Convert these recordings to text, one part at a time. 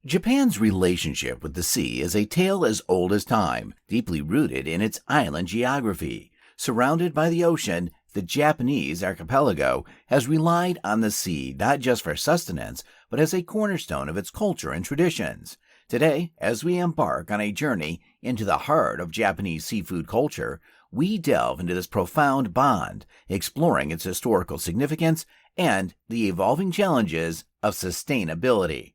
Japan's relationship with the sea is a tale as old as time, deeply rooted in its island geography. Surrounded by the ocean, the Japanese archipelago has relied on the sea not just for sustenance, but as a cornerstone of its culture and traditions. Today, as we embark on a journey into the heart of Japanese seafood culture, we delve into this profound bond, exploring its historical significance and the evolving challenges of sustainability.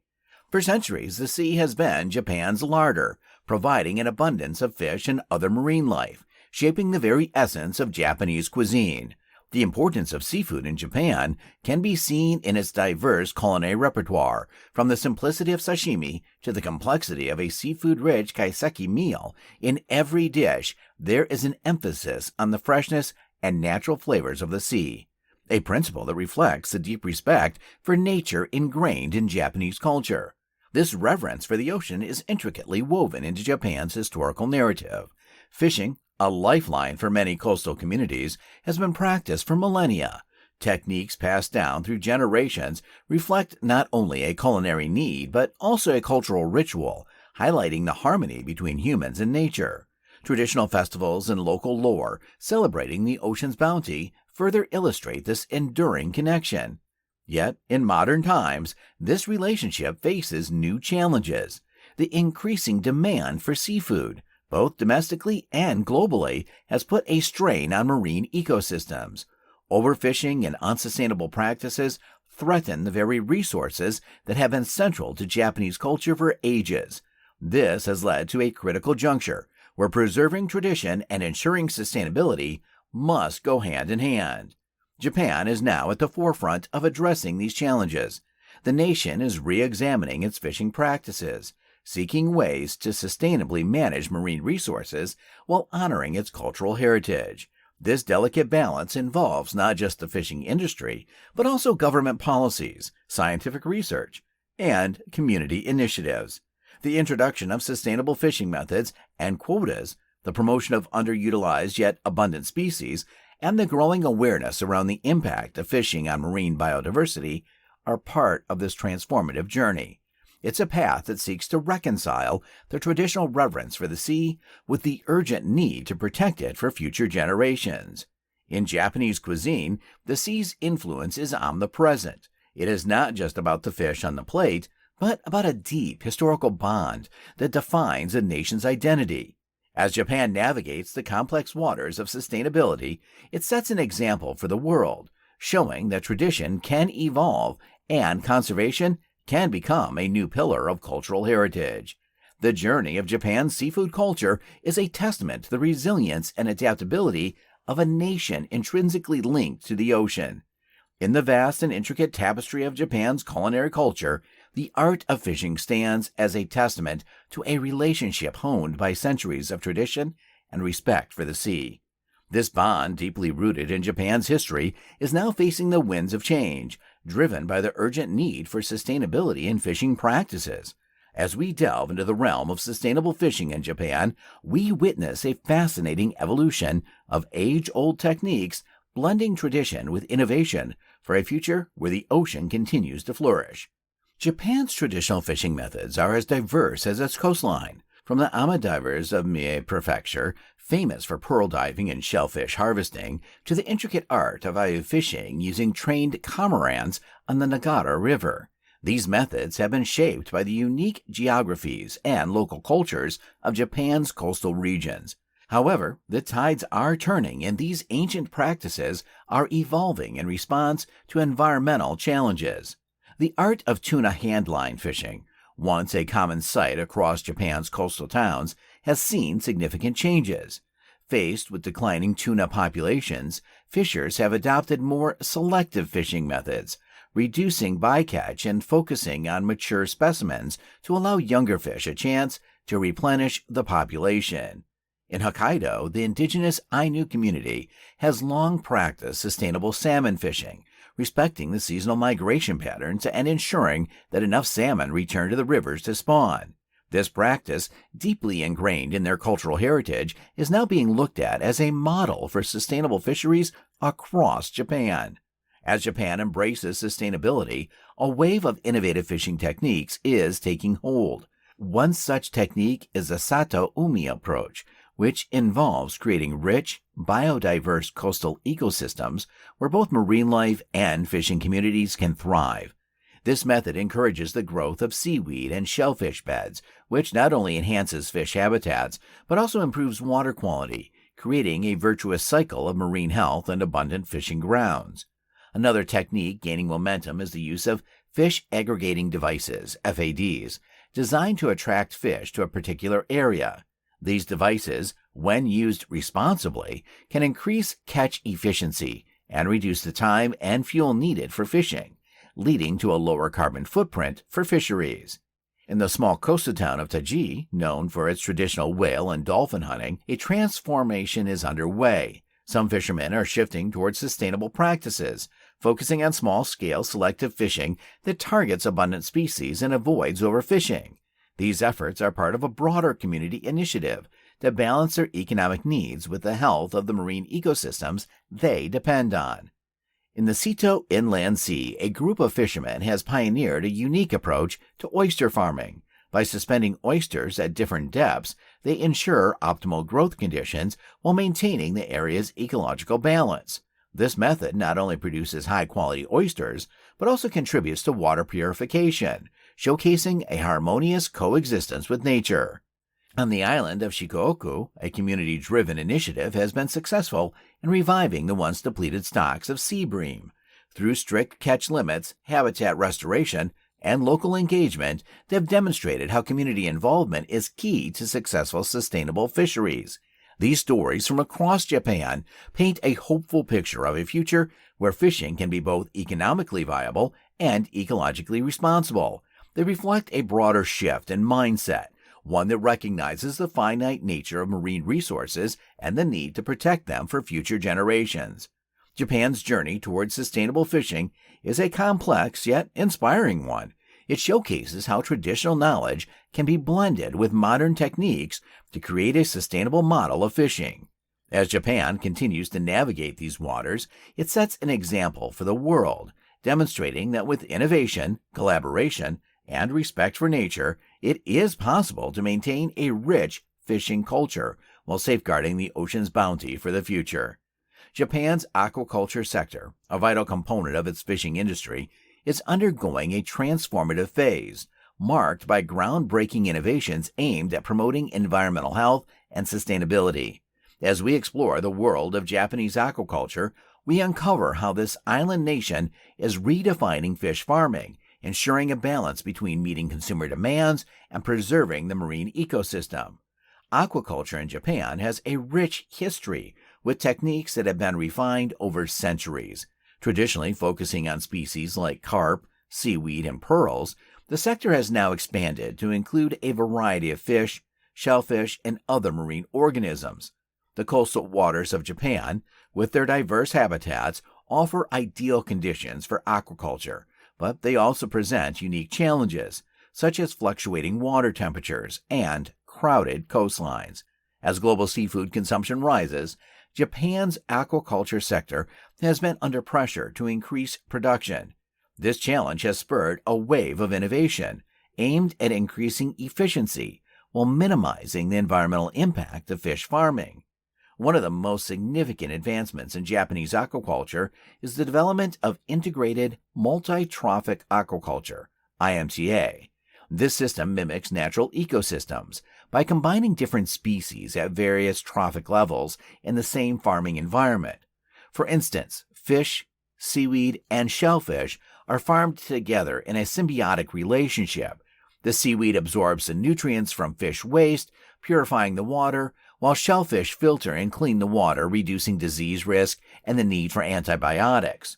For centuries, the sea has been Japan's larder, providing an abundance of fish and other marine life, shaping the very essence of Japanese cuisine. The importance of seafood in Japan can be seen in its diverse culinary repertoire, from the simplicity of sashimi to the complexity of a seafood-rich kaiseki meal. In every dish, there is an emphasis on the freshness and natural flavors of the sea, a principle that reflects the deep respect for nature ingrained in Japanese culture. This reverence for the ocean is intricately woven into Japan's historical narrative. Fishing, a lifeline for many coastal communities, has been practiced for millennia. Techniques passed down through generations reflect not only a culinary need, but also a cultural ritual, highlighting the harmony between humans and nature. Traditional festivals and local lore celebrating the ocean's bounty further illustrate this enduring connection. Yet, in modern times, this relationship faces new challenges. The increasing demand for seafood, both domestically and globally, has put a strain on marine ecosystems. Overfishing and unsustainable practices threaten the very resources that have been central to Japanese culture for ages. This has led to a critical juncture where preserving tradition and ensuring sustainability must go hand in hand. Japan is now at the forefront of addressing these challenges. The nation is re-examining its fishing practices, seeking ways to sustainably manage marine resources while honoring its cultural heritage. This delicate balance involves not just the fishing industry, but also government policies, scientific research, and community initiatives. The introduction of sustainable fishing methods and quotas, the promotion of underutilized yet abundant species, and the growing awareness around the impact of fishing on marine biodiversity are part of this transformative journey. It's a path that seeks to reconcile the traditional reverence for the sea with the urgent need to protect it for future generations. In Japanese cuisine, the sea's influence is omnipresent. It is not just about the fish on the plate, but about a deep historical bond that defines a nation's identity. As Japan navigates the complex waters of sustainability, it sets an example for the world, showing that tradition can evolve and conservation can become a new pillar of cultural heritage. The journey of Japan's seafood culture is a testament to the resilience and adaptability of a nation intrinsically linked to the ocean. In the vast and intricate tapestry of Japan's culinary culture, the art of fishing stands as a testament to a relationship honed by centuries of tradition and respect for the sea. This bond, deeply rooted in Japan's history, is now facing the winds of change, driven by the urgent need for sustainability in fishing practices. As we delve into the realm of sustainable fishing in Japan, we witness a fascinating evolution of age-old techniques blending tradition with innovation for a future where the ocean continues to flourish. Japan's traditional fishing methods are as diverse as its coastline. From the Ama divers of Mie Prefecture, famous for pearl diving and shellfish harvesting, to the intricate art of ayu fishing using trained cormorants on the Nagara River. These methods have been shaped by the unique geographies and local cultures of Japan's coastal regions. However, the tides are turning and these ancient practices are evolving in response to environmental challenges. The art of tuna handline fishing, once a common sight across Japan's coastal towns, has seen significant changes. Faced with declining tuna populations, fishers have adopted more selective fishing methods, reducing bycatch and focusing on mature specimens to allow younger fish a chance to replenish the population. In Hokkaido, the indigenous Ainu community has long practiced sustainable salmon fishing, respecting the seasonal migration patterns and ensuring that enough salmon return to the rivers to spawn. This practice, deeply ingrained in their cultural heritage, is now being looked at as a model for sustainable fisheries across Japan. As Japan embraces sustainability, A wave of innovative fishing techniques is taking hold. One such technique is the Sato Umi approach, which involves creating rich, biodiverse coastal ecosystems where both marine life and fishing communities can thrive. This method encourages the growth of seaweed and shellfish beds, which not only enhances fish habitats, but also improves water quality, creating a virtuous cycle of marine health and abundant fishing grounds. Another technique gaining momentum is the use of fish aggregating devices, FADs, designed to attract fish to a particular area. These devices, when used responsibly, can increase catch efficiency and reduce the time and fuel needed for fishing, leading to a lower carbon footprint for fisheries. In the small coastal town of Taji, known for its traditional whale and dolphin hunting, a transformation is underway. Some fishermen are shifting towards sustainable practices, focusing on small-scale selective fishing that targets abundant species and avoids overfishing. These efforts are part of a broader community initiative to balance their economic needs with the health of the marine ecosystems they depend on. In the Seto Inland Sea, a group of fishermen has pioneered a unique approach to oyster farming. By suspending oysters at different depths, they ensure optimal growth conditions while maintaining the area's ecological balance. This method not only produces high-quality oysters, but also contributes to water purification, showcasing a harmonious coexistence with nature. On the island of Shikoku, a community-driven initiative has been successful in reviving the once depleted stocks of sea bream. Through strict catch limits, habitat restoration, and local engagement, they have demonstrated how community involvement is key to successful sustainable fisheries. These stories from across Japan paint a hopeful picture of a future where fishing can be both economically viable and ecologically responsible. They reflect a broader shift in mindset, one that recognizes the finite nature of marine resources and the need to protect them for future generations. Japan's journey towards sustainable fishing is a complex yet inspiring one. It showcases how traditional knowledge can be blended with modern techniques to create a sustainable model of fishing. As Japan continues to navigate these waters, it sets an example for the world, demonstrating that with innovation, collaboration, and respect for nature, it is possible to maintain a rich fishing culture while safeguarding the ocean's bounty for the future. Japan's aquaculture sector, a vital component of its fishing industry, is undergoing a transformative phase, marked by groundbreaking innovations aimed at promoting environmental health and sustainability. As we explore the world of Japanese aquaculture, we uncover how this island nation is redefining fish farming, ensuring a balance between meeting consumer demands and preserving the marine ecosystem. Aquaculture in Japan has a rich history, with techniques that have been refined over centuries. Traditionally focusing on species like carp, seaweed, and pearls, the sector has now expanded to include a variety of fish, shellfish, and other marine organisms. The coastal waters of Japan, with their diverse habitats, offer ideal conditions for aquaculture, but they also present unique challenges, such as fluctuating water temperatures and crowded coastlines. As global seafood consumption rises, Japan's aquaculture sector has been under pressure to increase production. This challenge has spurred a wave of innovation aimed at increasing efficiency while minimizing the environmental impact of fish farming. One of the most significant advancements in Japanese aquaculture is the development of integrated multi-trophic aquaculture, IMTA. This system mimics natural ecosystems by combining different species at various trophic levels in the same farming environment. For instance, fish, seaweed, and shellfish are farmed together in a symbiotic relationship. The seaweed absorbs the nutrients from fish waste, purifying the water, while shellfish filter and clean the water, reducing disease risk and the need for antibiotics.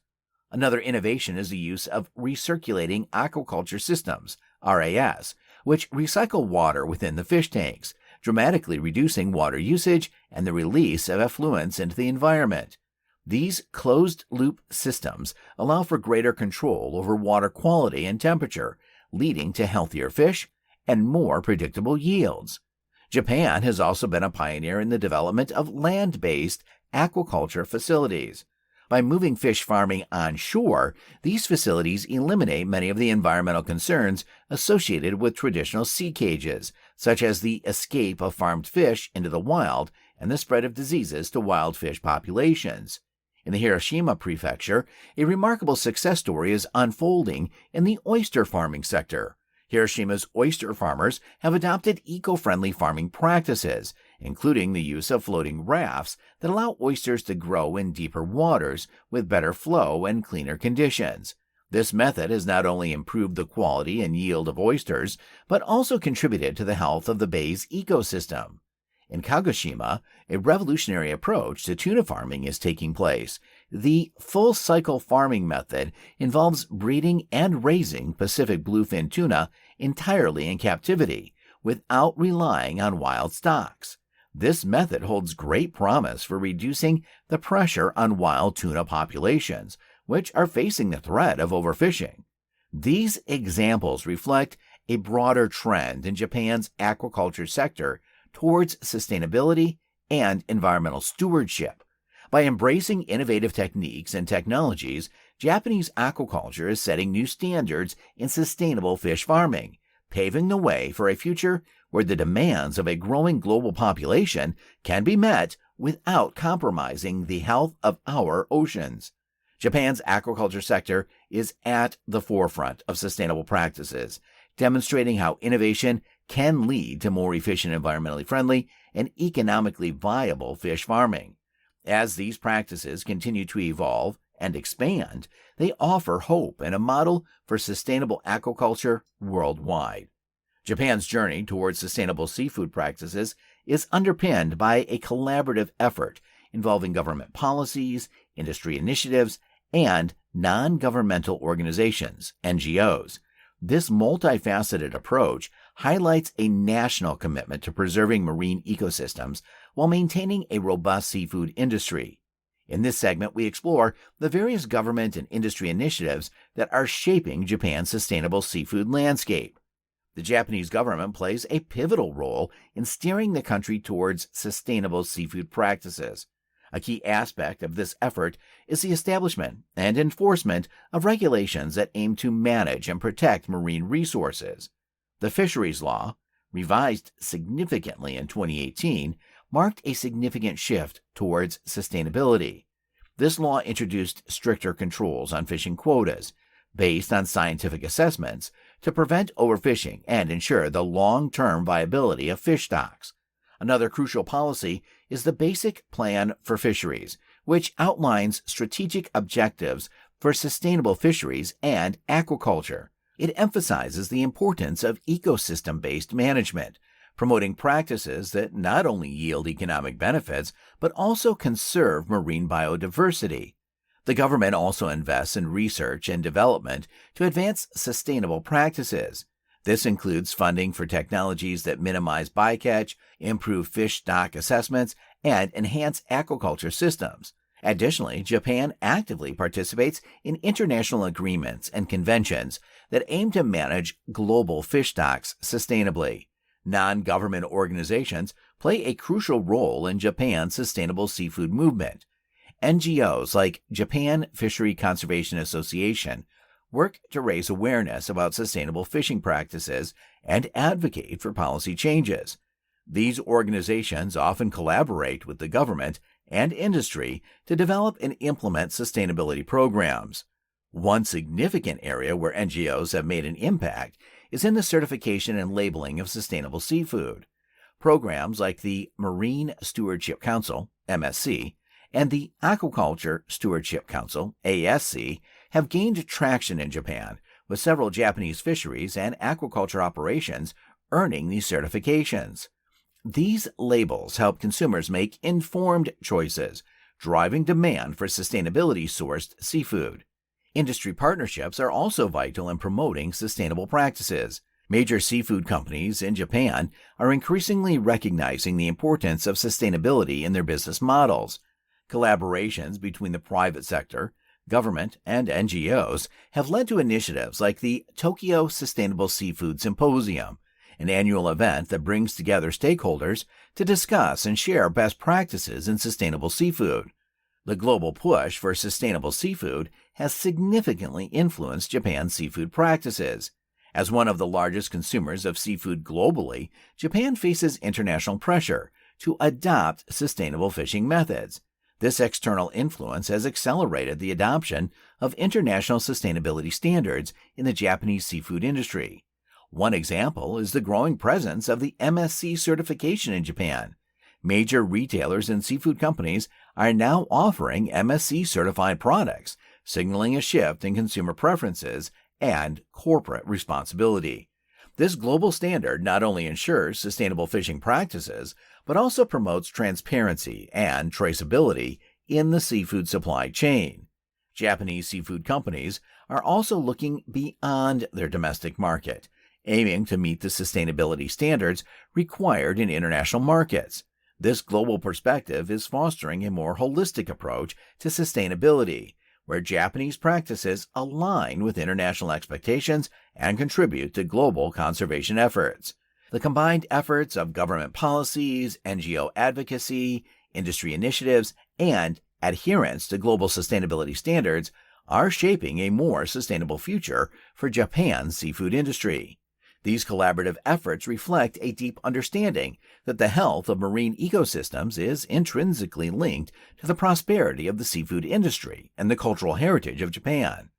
Another innovation is the use of recirculating aquaculture systems, RAS, which recycle water within the fish tanks, dramatically reducing water usage and the release of effluents into the environment. These closed-loop systems allow for greater control over water quality and temperature, leading to healthier fish and more predictable yields. Japan has also been a pioneer in the development of land-based aquaculture facilities. By moving fish farming onshore, these facilities eliminate many of the environmental concerns associated with traditional sea cages, such as the escape of farmed fish into the wild and the spread of diseases to wild fish populations. In the Hiroshima prefecture, a remarkable success story is unfolding in the oyster farming sector. Hiroshima's oyster farmers have adopted eco-friendly farming practices, including the use of floating rafts that allow oysters to grow in deeper waters with better flow and cleaner conditions. This method has not only improved the quality and yield of oysters, but also contributed to the health of the bay's ecosystem. In Kagoshima, a revolutionary approach to tuna farming is taking place. The full-cycle farming method involves breeding and raising Pacific bluefin tuna entirely in captivity, without relying on wild stocks. This method holds great promise for reducing the pressure on wild tuna populations, which are facing the threat of overfishing. These examples reflect a broader trend in Japan's aquaculture sector towards sustainability and environmental stewardship. By embracing innovative techniques and technologies, Japanese aquaculture is setting new standards in sustainable fish farming, paving the way for a future where the demands of a growing global population can be met without compromising the health of our oceans. Japan's aquaculture sector is at the forefront of sustainable practices, demonstrating how innovation can lead to more efficient, environmentally friendly, and economically viable fish farming. As these practices continue to evolve and expand, they offer hope and a model for sustainable aquaculture worldwide. Japan's journey towards sustainable seafood practices is underpinned by a collaborative effort involving government policies, industry initiatives, and non-governmental organizations, NGOs. This multifaceted approach highlights a national commitment to preserving marine ecosystems while maintaining a robust seafood industry. In this segment, we explore the various government and industry initiatives that are shaping Japan's sustainable seafood landscape. The Japanese government plays a pivotal role in steering the country towards sustainable seafood practices. A key aspect of this effort is the establishment and enforcement of regulations that aim to manage and protect marine resources. The Fisheries Law, revised significantly in 2018, marked a significant shift towards sustainability. This law introduced stricter controls on fishing quotas, based on scientific assessments, to prevent overfishing and ensure the long-term viability of fish stocks. Another crucial policy is the Basic Plan for Fisheries, which outlines strategic objectives for sustainable fisheries and aquaculture. It emphasizes the importance of ecosystem-based management, promoting practices that not only yield economic benefits, but also conserve marine biodiversity. The government also invests in research and development to advance sustainable practices. This includes funding for technologies that minimize bycatch, improve fish stock assessments, and enhance aquaculture systems. Additionally, Japan actively participates in international agreements and conventions that aim to manage global fish stocks sustainably. Non-government organizations play a crucial role in Japan's sustainable seafood movement. NGOs like Japan Fishery Conservation Association work to raise awareness about sustainable fishing practices and advocate for policy changes. These organizations often collaborate with the government and industry to develop and implement sustainability programs. One significant area where NGOs have made an impact is in the certification and labeling of sustainable seafood. Programs like the Marine Stewardship Council, MSC, and the Aquaculture Stewardship Council, ASC, have gained traction in Japan, with several Japanese fisheries and aquaculture operations earning these certifications. These labels help consumers make informed choices, driving demand for sustainability-sourced seafood. Industry partnerships are also vital in promoting sustainable practices. Major seafood companies in Japan are increasingly recognizing the importance of sustainability in their business models. Collaborations between the private sector, government, and NGOs have led to initiatives like the Tokyo Sustainable Seafood Symposium, an annual event that brings together stakeholders to discuss and share best practices in sustainable seafood. The global push for sustainable seafood has significantly influenced Japan's seafood practices. As one of the largest consumers of seafood globally, Japan faces international pressure to adopt sustainable fishing methods. This external influence has accelerated the adoption of international sustainability standards in the Japanese seafood industry. One example is the growing presence of the MSC certification in Japan. Major retailers and seafood companies are now offering MSC-certified products, signaling a shift in consumer preferences and corporate responsibility. This global standard not only ensures sustainable fishing practices, but also promotes transparency and traceability in the seafood supply chain. Japanese seafood companies are also looking beyond their domestic market, aiming to meet the sustainability standards required in international markets. This global perspective is fostering a more holistic approach to sustainability, where Japanese practices align with international expectations and contribute to global conservation efforts. The combined efforts of government policies, NGO advocacy, industry initiatives, and adherence to global sustainability standards are shaping a more sustainable future for Japan's seafood industry. These collaborative efforts reflect a deep understanding that the health of marine ecosystems is intrinsically linked to the prosperity of the seafood industry and the cultural heritage of Japan.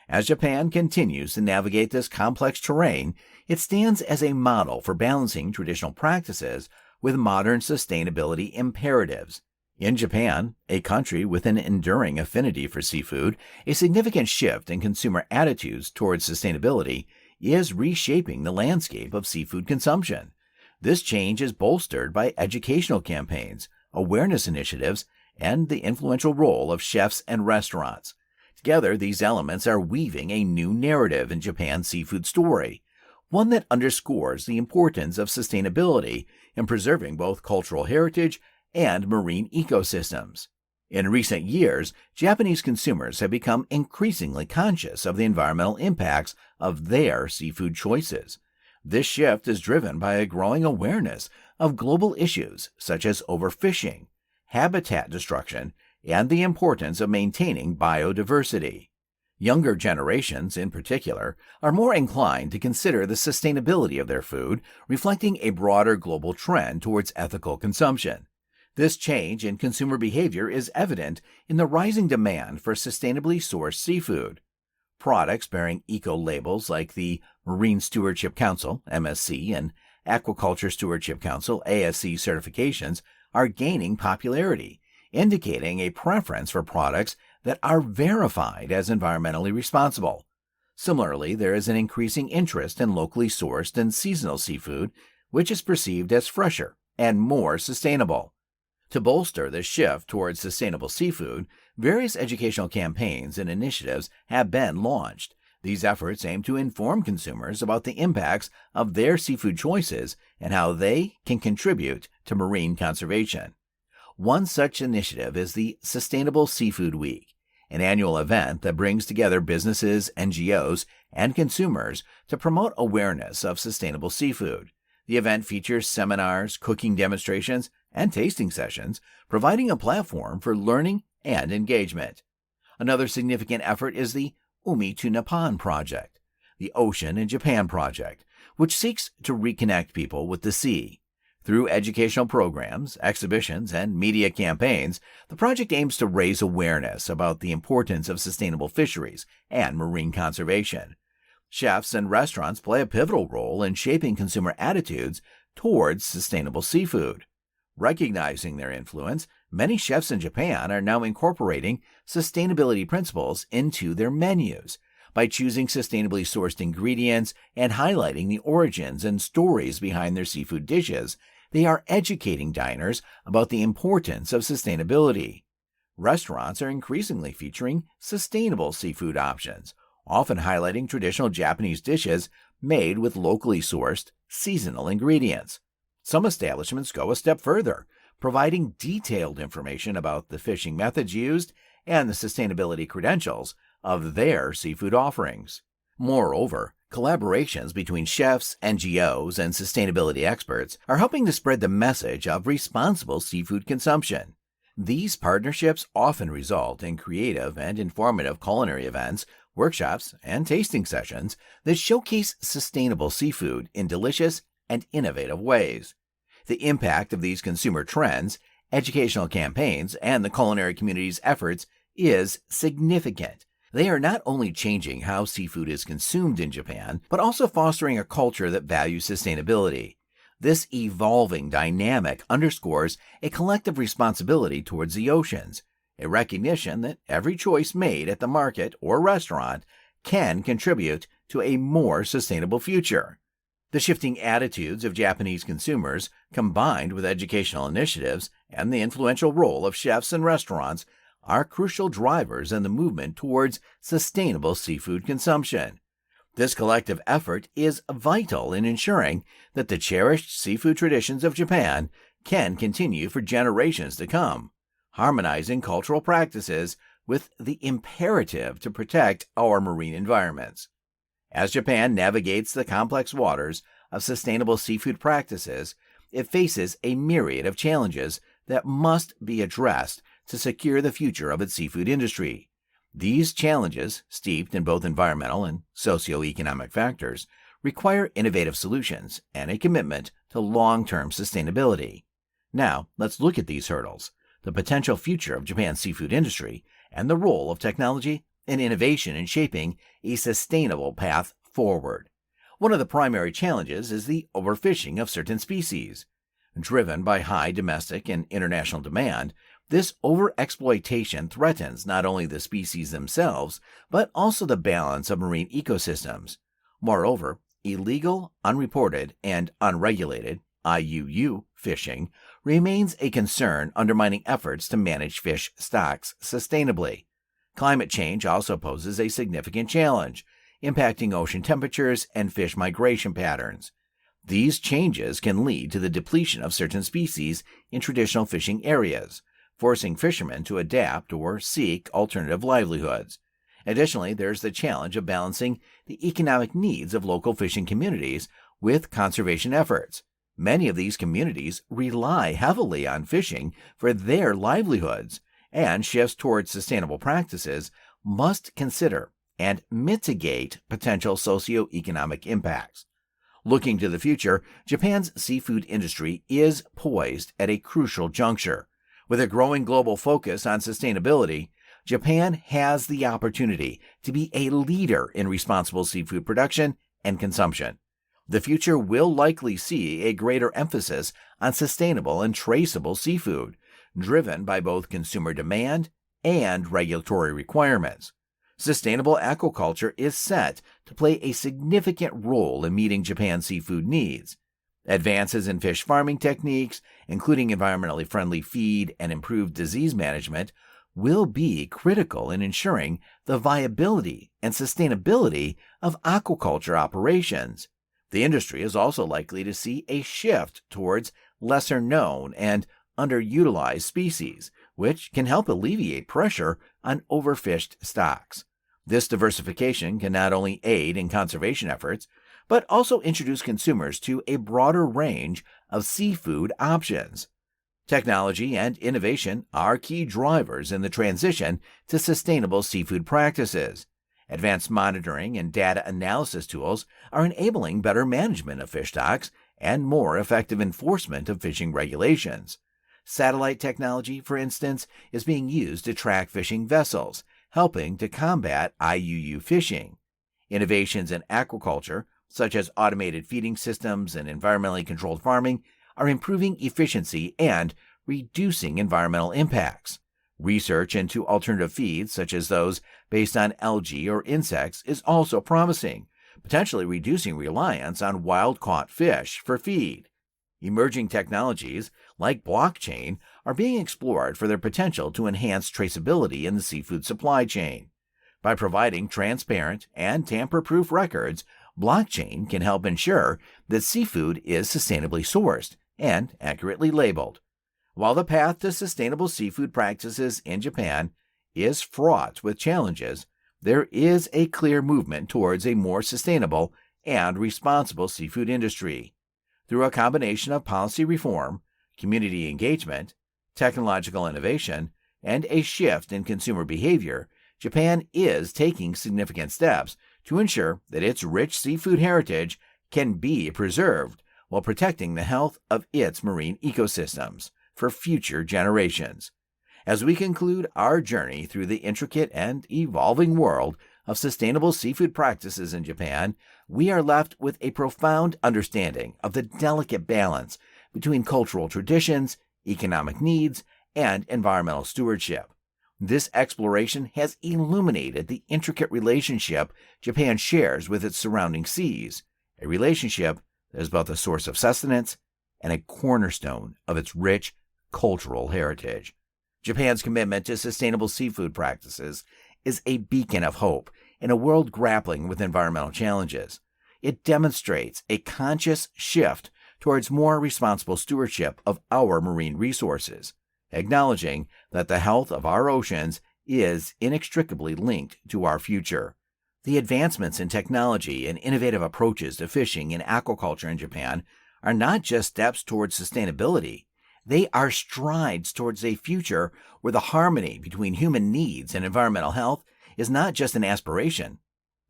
As Japan continues to navigate this complex terrain, it stands as a model for balancing traditional practices with modern sustainability imperatives. In Japan, a country with an enduring affinity for seafood, a significant shift in consumer attitudes towards sustainability is reshaping the landscape of seafood consumption. This change is bolstered by educational campaigns, awareness initiatives, and the influential role of chefs and restaurants. Together, these elements are weaving a new narrative in Japan's seafood story, one that underscores the importance of sustainability in preserving both cultural heritage and marine ecosystems. In recent years, Japanese consumers have become increasingly conscious of the environmental impacts of their seafood choices. This shift is driven by a growing awareness of global issues such as overfishing, habitat destruction, and the importance of maintaining biodiversity. Younger generations, in particular, are more inclined to consider the sustainability of their food, reflecting a broader global trend towards ethical consumption. This change in consumer behavior is evident in the rising demand for sustainably sourced seafood. Products bearing eco-labels like the Marine Stewardship Council (MSC) and Aquaculture Stewardship Council (ASC) certifications are gaining popularity, indicating a preference for products that are verified as environmentally responsible. Similarly, there is an increasing interest in locally sourced and seasonal seafood, which is perceived as fresher and more sustainable. To bolster the shift towards sustainable seafood, various educational campaigns and initiatives have been launched. These efforts aim to inform consumers about the impacts of their seafood choices and how they can contribute to marine conservation. One such initiative is the Sustainable Seafood Week, an annual event that brings together businesses, NGOs, and consumers to promote awareness of sustainable seafood. The event features seminars, cooking demonstrations, and tasting sessions, providing a platform for learning and engagement. Another significant effort is the Umi to Nippon project, the Ocean in Japan project, which seeks to reconnect people with the sea. Through educational programs, exhibitions, and media campaigns, the project aims to raise awareness about the importance of sustainable fisheries and marine conservation. Chefs and restaurants play a pivotal role in shaping consumer attitudes towards sustainable seafood. Recognizing their influence, many chefs in Japan are now incorporating sustainability principles into their menus. By choosing sustainably sourced ingredients and highlighting the origins and stories behind their seafood dishes, they are educating diners about the importance of sustainability. Restaurants are increasingly featuring sustainable seafood options, often highlighting traditional Japanese dishes made with locally sourced, seasonal ingredients. Some establishments go a step further, providing detailed information about the fishing methods used and the sustainability credentials of their seafood offerings. Moreover, collaborations between chefs, NGOs, and sustainability experts are helping to spread the message of responsible seafood consumption. These partnerships often result in creative and informative culinary events, workshops, and tasting sessions that showcase sustainable seafood in delicious and innovative ways. The impact of these consumer trends, educational campaigns, and the culinary community's efforts is significant. They are not only changing how seafood is consumed in Japan, but also fostering a culture that values sustainability. This evolving dynamic underscores a collective responsibility towards the oceans, a recognition that every choice made at the market or restaurant can contribute to a more sustainable future. The shifting attitudes of Japanese consumers, combined with educational initiatives and the influential role of chefs and restaurants, are crucial drivers in the movement towards sustainable seafood consumption. This collective effort is vital in ensuring that the cherished seafood traditions of Japan can continue for generations to come, harmonizing cultural practices with the imperative to protect our marine environments. As Japan navigates the complex waters of sustainable seafood practices, it faces a myriad of challenges that must be addressed to secure the future of its seafood industry. These challenges, steeped in both environmental and socio-economic factors, require innovative solutions and a commitment to long-term sustainability. Now, let's look at these hurdles, the potential future of Japan's seafood industry, and the role of technology and innovation in shaping a sustainable path forward. One of the primary challenges is the overfishing of certain species. Driven by high domestic and international demand, this overexploitation threatens not only the species themselves, but also the balance of marine ecosystems. Moreover, illegal, unreported, and unregulated IUU fishing remains a concern, undermining efforts to manage fish stocks sustainably. Climate change also poses a significant challenge, impacting ocean temperatures and fish migration patterns. These changes can lead to the depletion of certain species in traditional fishing areas, forcing fishermen to adapt or seek alternative livelihoods. Additionally, there's the challenge of balancing the economic needs of local fishing communities with conservation efforts. Many of these communities rely heavily on fishing for their livelihoods, and shifts towards sustainable practices must consider and mitigate potential socioeconomic impacts. Looking to the future, Japan's seafood industry is poised at a crucial juncture. With a growing global focus on sustainability, Japan has the opportunity to be a leader in responsible seafood production and consumption. The future will likely see a greater emphasis on sustainable and traceable seafood, driven by both consumer demand and regulatory requirements. Sustainable aquaculture is set to play a significant role in meeting Japan's seafood needs. Advances in fish farming techniques, including environmentally friendly feed and improved disease management, will be critical in ensuring the viability and sustainability of aquaculture operations. The industry is also likely to see a shift towards lesser-known and underutilized species, which can help alleviate pressure on overfished stocks. This diversification can not only aid in conservation efforts, but also introduce consumers to a broader range of seafood options. Technology and innovation are key drivers in the transition to sustainable seafood practices. Advanced monitoring and data analysis tools are enabling better management of fish stocks and more effective enforcement of fishing regulations. Satellite technology, for instance, is being used to track fishing vessels, helping to combat IUU fishing. Innovations in aquaculture, such as automated feeding systems and environmentally controlled farming, are improving efficiency and reducing environmental impacts. Research into alternative feeds, such as those based on algae or insects, is also promising, potentially reducing reliance on wild-caught fish for feed. Emerging technologies, like blockchain, are being explored for their potential to enhance traceability in the seafood supply chain. By providing transparent and tamper-proof records, blockchain can help ensure that seafood is sustainably sourced and accurately labeled. While the path to sustainable seafood practices in Japan is fraught with challenges, there is a clear movement towards a more sustainable and responsible seafood industry. Through a combination of policy reform, community engagement, technological innovation, and a shift in consumer behavior, Japan is taking significant steps to ensure that its rich seafood heritage can be preserved while protecting the health of its marine ecosystems for future generations. As we conclude our journey through the intricate and evolving world of sustainable seafood practices in Japan, we are left with a profound understanding of the delicate balance between cultural traditions, economic needs, and environmental stewardship. This exploration has illuminated the intricate relationship Japan shares with its surrounding seas, a relationship that is both a source of sustenance and a cornerstone of its rich cultural heritage. Japan's commitment to sustainable seafood practices is a beacon of hope in a world grappling with environmental challenges. It demonstrates a conscious shift towards more responsible stewardship of our marine resources, acknowledging that the health of our oceans is inextricably linked to our future. The advancements in technology and innovative approaches to fishing and aquaculture in Japan are not just steps towards sustainability. They are strides towards a future where the harmony between human needs and environmental health is not just an aspiration,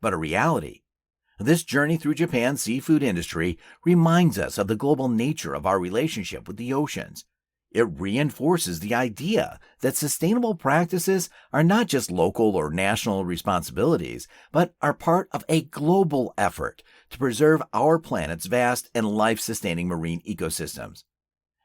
but a reality. This journey through Japan's seafood industry reminds us of the global nature of our relationship with the oceans. It reinforces the idea that sustainable practices are not just local or national responsibilities, but are part of a global effort to preserve our planet's vast and life-sustaining marine ecosystems.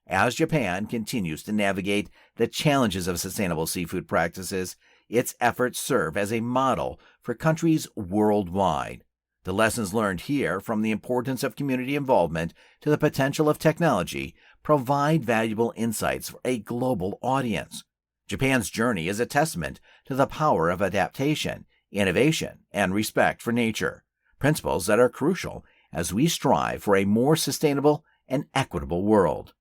As Japan continues to navigate the challenges of sustainable seafood practices, its efforts serve as a model for countries worldwide. The lessons learned here, from the importance of community involvement to the potential of technology, provide valuable insights for a global audience. Japan's journey is a testament to the power of adaptation, innovation, and respect for nature, principles that are crucial as we strive for a more sustainable and equitable world.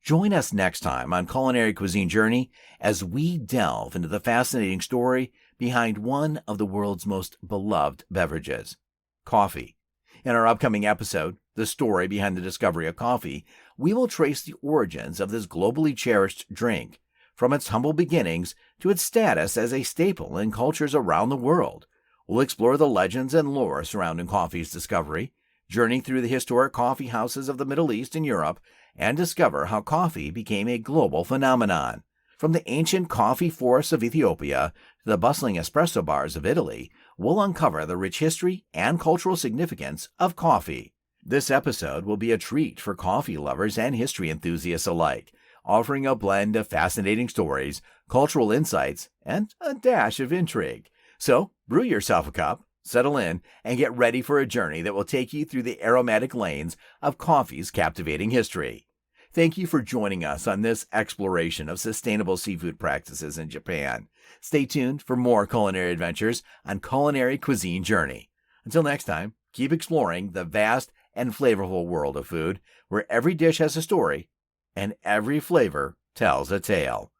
Join us next time on Culinary Cuisine Journey as we delve into the fascinating story behind one of the world's most beloved beverages, coffee. In our upcoming episode, The Story Behind the Discovery of Coffee, we will trace the origins of this globally cherished drink, from its humble beginnings to its status as a staple in cultures around the world. We'll explore the legends and lore surrounding coffee's discovery, journey through the historic coffee houses of the Middle East and Europe, and discover how coffee became a global phenomenon. From the ancient coffee forests of Ethiopia to the bustling espresso bars of Italy, we'll uncover the rich history and cultural significance of coffee. This episode will be a treat for coffee lovers and history enthusiasts alike, offering a blend of fascinating stories, cultural insights, and a dash of intrigue. So, brew yourself a cup, settle in, and get ready for a journey that will take you through the aromatic lanes of coffee's captivating history. Thank you for joining us on this exploration of sustainable seafood practices in Japan. Stay tuned for more culinary adventures on Culinary Cuisine Journey. Until next time, keep exploring the vast and flavorful world of food, where every dish has a story and every flavor tells a tale.